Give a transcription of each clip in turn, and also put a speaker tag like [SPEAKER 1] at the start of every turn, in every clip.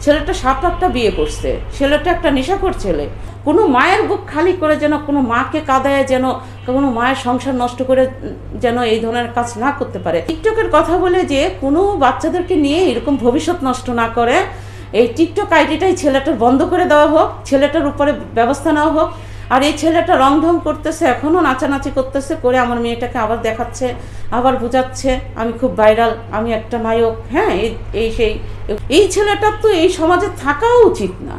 [SPEAKER 1] ছেলেটা 7-8টা বিয়ে করছে, ছেলেটা একটা নেশাখোর ছেলে। কোনো মায়ের বুক খালি করে যেন, কোনো মাকে কাঁদায় যেন, কোনো মায়ের সংসার নষ্ট করে যেন এই ধরনের কাজ না করতে পারে। টিকটকের কথা বলে যে কোনো বাচ্চাদেরকে নিয়ে এরকম ভবিষ্যৎ নষ্ট না করে, এই টিকটক আইডিটাই ছেলেটার বন্ধ করে দেওয়া হোক, ছেলেটার উপরে ব্যবস্থা নেওয়া হোক। আর এই ছেলেটা রং ঢং করতেছে, এখনও নাচানাচি করতেছে, করে আমার মেয়েটাকে আবার দেখাচ্ছে, আবার বোঝাচ্ছে আমি খুব ভাইরাল, আমি একটা নায়ক। হ্যাঁ, এই ছেলেটার তো এই সমাজে থাকাও উচিত না।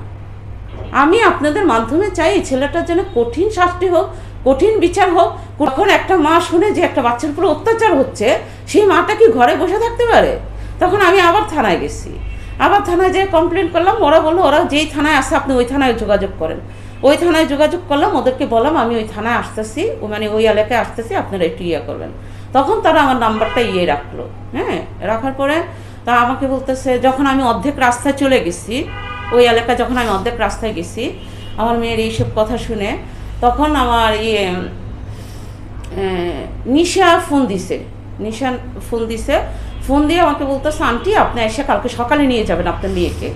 [SPEAKER 1] আমি আপনাদের মাধ্যমে চাই এই ছেলেটার যেন কঠিন শাস্তি হোক, কঠিন বিচার হোক। কখন একটা মা শুনে যে একটা বাচ্চার উপর অত্যাচার হচ্ছে, সেই মাটা কি ঘরে বসে থাকতে পারে? তখন আমি আবার থানায় গেছি, আবার থানায় যেয়ে কমপ্লেন করলাম। ওরা বললো ওরা যেই থানায় আসে আপনি ওই থানায় যোগাযোগ করেন। ওই থানায় যোগাযোগ করলাম, ওদেরকে বললাম আমি ওই থানায় আসতেছি, মানে ওই এলাকায় আসতেছি, আপনারা একটু করবেন। তখন তারা আমার নাম্বারটা রাখলো। হ্যাঁ, রাখার পরে তা আমাকে বলতেছে, যখন আমি অর্ধেক রাস্তায় চলে গেছি, ওই এলাকায় যখন আমি অর্ধেক রাস্তায় গেছি আমার মেয়ের এইসব কথা শুনে, তখন আমার নিশা ফোন দিছে। ফোন দিয়ে আমাকে বলতেছে, আন্টি আপনি এসে কালকে সকালে নিয়ে যাবেন আপনার মেয়েকে,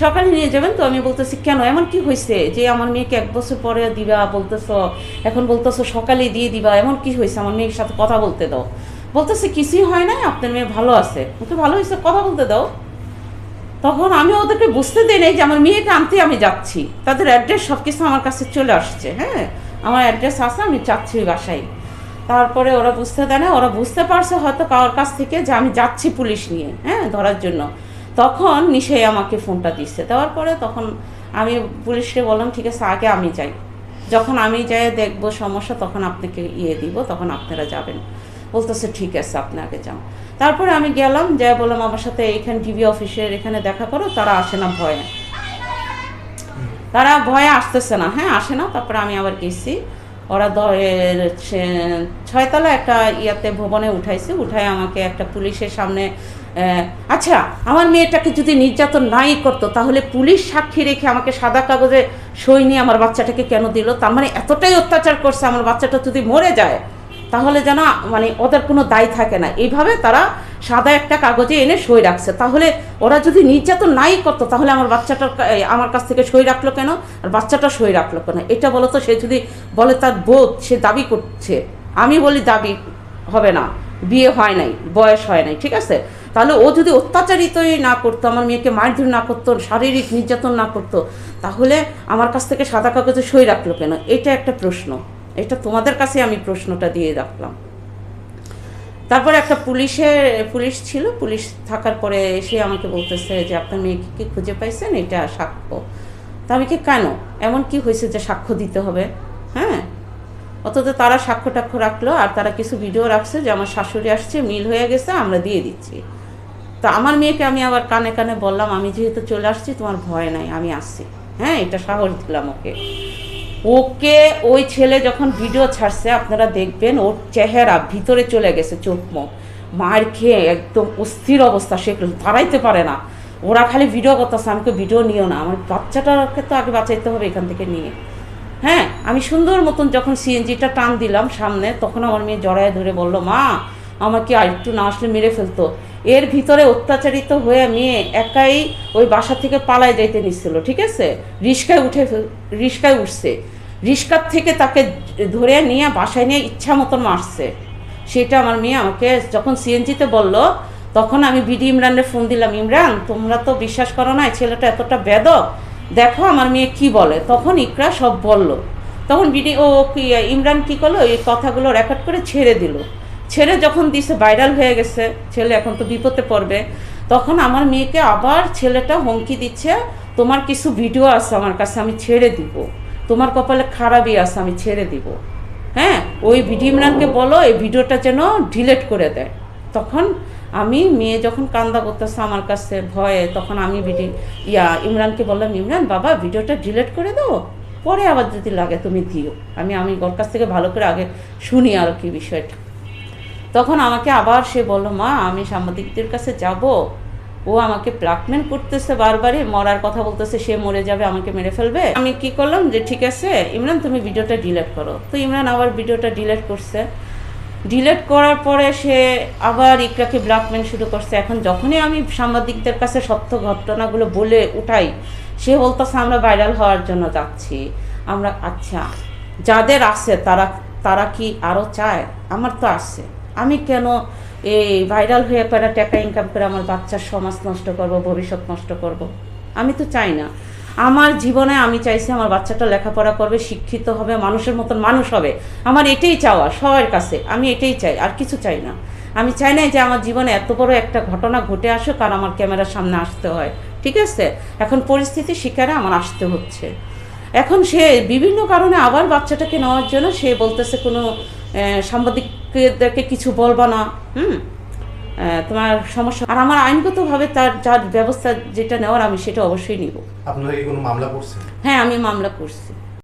[SPEAKER 1] সকালে নিয়ে যাবেন। তো আমি বলতেছি কেন, এমন কি হয়েছে যে আমার মেয়েকে 1 বছর পরে দিবা বলতেছো, এখন বলতেছো সকালে দিয়ে দিবা, এমন কি হয়েছে, আমার মেয়ের সাথে কথা বলতে দাও। বলতেছে কিছুই হয় না, আপনার মেয়ে ভালো আছে। ওকে ভালো হয়েছে, কথা বলতে দাও। তখন আমি ওদেরকে বুঝতে দিই নাই যে আমার মেয়েকে আনতে আমি যাচ্ছি, তাদের অ্যাড্রেস সব কিছু আমার কাছে চলে আসছে। হ্যাঁ, আমার অ্যাড্রেস আছে, আমি যাচ্ছি ওই বাসায়। তারপরে ওরা বুঝতে দেয় না, ওরা বুঝতে পারছে হয়তো কারোর কাছ থেকে যে আমি যাচ্ছি পুলিশ নিয়ে, হ্যাঁ, ধরার জন্য। তখন নিশাই আমাকে ফোনটা দিচ্ছে। দেওয়ার পরে তখন আমি পুলিশকে বললাম ঠিক আছে আগে আমি যাই, যখন আমি যাই দেখবো সমস্যা তখন আপনাকে দিব, তখন আপনারা যাবেন। বলতেছে ঠিক আছে আপনি আগে যান। তারপরে আমি গেলাম, যাই বললাম আমার সাথে এখানে ডিবি অফিসের এখানে দেখা করো। তারা আসে না, তারা ভয়ে আসতেছে না। হ্যাঁ, আসে না। তারপরে আমি আবার গেছি, ওরা 6তলা একটা ভবনে উঠায় আমাকে একটা পুলিশের সামনে। আচ্ছা, আমার মেয়েটাকে যদি নির্যাতন নাই করতো তাহলে পুলিশ সাক্ষী রেখে আমাকে সাদা কাগজে সই নিয়ে আমার বাচ্চাটাকে কেন দিল? তার মানে এতটাই অত্যাচার করছে, আমার বাচ্চাটা যদি মরে যায় তাহলে যেন মানে ওদের কোনো দায় থাকে না। এইভাবে তারা সাদা একটা কাগজে এনে সই রাখছে। তাহলে ওরা যদি নির্যাতন নাই করতো তাহলে আমার বাচ্চাটার আমার কাছ থেকে সই রাখলো কেন, আর বাচ্চাটা সই রাখলো কেন? এটা বলো তো। সে যদি বলে তার বোধ, সে দাবি করছে, আমি বলি দাবি হবে না, বিয়ে হয় নাই, বয়স হয় নাই, ঠিক আছে? তাহলে ও যদি অত্যাচারিতই না করতো, আমার মেয়েকে মারধর না করতো, শারীরিক নির্যাতন না করতো, তাহলে আমার কাছ থেকে সাদা কাগজে সই রাখলো কেন? এটা একটা প্রশ্ন। এটা তোমাদের কাছে আমি প্রশ্নটা দিয়ে রাখলাম। তারপরে একটা পুলিশ ছিল, পুলিশ থাকার পরে এসে আমাকে বলতেছে যে আপনার মেয়েকে কি খুঁজে পাইছেন, এটা সাক্ষ্য। তা আমি কি কেন, এমন কি হয়েছে যে সাক্ষ্য দিতে হবে? হ্যাঁ, অথচ তারা সাক্ষ্য টাক্ষ্য রাখলো, আর তারা কিছু ভিডিও রাখছে যে আমার শাশুড়ি আসছে, মিল হয়ে গেছে, আমরা দিয়ে দিচ্ছি। তো আমার মেয়েকে আমি আবার কানে কানে বললাম আমি যেহেতু চলে আসছি তোমার ভয় নাই, আমি আসছি। হ্যাঁ, এটা সাহস দিলাম ওকে। ওই ছেলে যখন ভিডিও ছাড়ছে আপনারা দেখবেন, ওর চেহারা ভিতরে চলে গেছে, চোখ মুখ মার খেয়ে একদম অস্থির অবস্থা, সে দাঁড়াইতে পারে না। ওরা খালি ভিডিও করতেছে, আমাকে ভিডিও নিও না, আমার বাচ্চাটাকে তো আগে বাঁচাইতে হবে এখান থেকে নিয়ে। হ্যাঁ, আমি সুন্দর মতন যখন সিএনজিটা টান দিলাম সামনে, তখন আমার মেয়ে জড়ায় ধরে বলল মা আমাকে আরেকটু না আসলে মেরে ফেলতো। এর ভিতরে অত্যাচারিত হয়ে মেয়ে একাই ওই বাসা থেকে পালায় যাইতে নিচ্ছিল, ঠিক আছে? রিস্কায় উঠছে, রিস্কার থেকে তাকে ধরে নিয়ে বাসায় নিয়ে ইচ্ছা মতন মারছে। সেটা আমার মেয়ে আমাকে যখন সিএনজিতে বলল, তখন আমি বিডি ইমরানের ফোন দিলাম, ইমরান তোমরা তো বিশ্বাস করো না ছেলেটা এতটা বেদক, দেখো আমার মেয়ে কি বলে। তখন ইকরা সব বলল। তখন ইমরান কি করলো, এই কথাগুলো রেকর্ড করে ছেড়ে দিল। ছেড়ে যখন দিছে, ভাইরাল হয়ে গেছে ছেলে, এখন তো বিপদে পড়বে। তখন আমার মেয়েকে আবার ছেলেটা হুমকি দিচ্ছে, তোমার কিছু ভিডিও আছে আমার কাছে, আমি ছেড়ে দিব, তোমার কপালে খারাপই আছে, আমি ছেড়ে দিব। হ্যাঁ, ওই বিডি ইমরানকে বলো এই ভিডিওটা যেন ডিলিট করে দেয়। তখন আমি মেয়ে যখন কান্দা করতেছে আমার কাছে ভয়ে, তখন আমি ইমরানকে বললাম, ইমরান বাবা ভিডিওটা ডিলিট করে দাও, পরে আবার যদি লাগে তুমি দিও। আমি ওর কাছ থেকে ভালো করে আগে শুনি আর কি বিষয়টা। তখন আমাকে আবার সে বলল, মা আমি সাংবাদিকদের কাছে যাব, ও আমাকে ব্ল্যাকমেল করতেছে, বারবারই মরার কথা বলতেছে, সে মরে যাবে, আমাকে মেরে ফেলবে। আমি কি করলাম যে ঠিক আছে ইমরান তুমি ভিডিওটা ডিলিট করো। তো ইমরান আবার ভিডিওটা ডিলিট করছে। ডিলেট করার পরে সে আবার ইকরাকে ব্ল্যাকমেল শুরু করছে। এখন যখনই আমি সাংবাদিকদের কাছে সত্য ঘটনাগুলো বলে উঠাই, সে বলতেছে আমরা ভাইরাল হওয়ার জন্য যাচ্ছি। আমরা আচ্ছা, যাদের আছে তারা তারা কি আরও চায়? আমার তো আছে, আমি কেন এই ভাইরাল হয়ে পড়া টাকা ইনকাম করে আমার বাচ্চার সমাজ নষ্ট করব, ভবিষ্যৎ নষ্ট করব? আমি তো চাই না। আমার জীবনে আমি চাইছি আমার বাচ্চাটা লেখাপড়া করবে, শিক্ষিত হবে, মানুষের মতন মানুষ হবে। আমার এটাই চাওয়া সবার কাছে, আমি এটাই চাই, আর কিছু চাই না। আমি চাই না যে আমার জীবনে এত বড় একটা ঘটনা ঘটে আসুক আর আমার ক্যামেরার সামনে আসতে হয়। ঠিক আছে, এখন পরিস্থিতি শিকারে আমার আসতে হচ্ছে। এখন সে বিভিন্ন কারণে আবার বাচ্চাটাকে নেওয়ার জন্য সে বলতেছে কোনো সাংবাদিকদেরকে কিছু বলবা না, তোমার সমস্যা। আর আমার আইনগতভাবে তার যার ব্যবস্থা যেটা নেওয়ার আমি সেটা অবশ্যই নিব।
[SPEAKER 2] আপনারা কি কোনো মামলা করছেন?
[SPEAKER 1] হ্যাঁ, আমি মামলা করছি।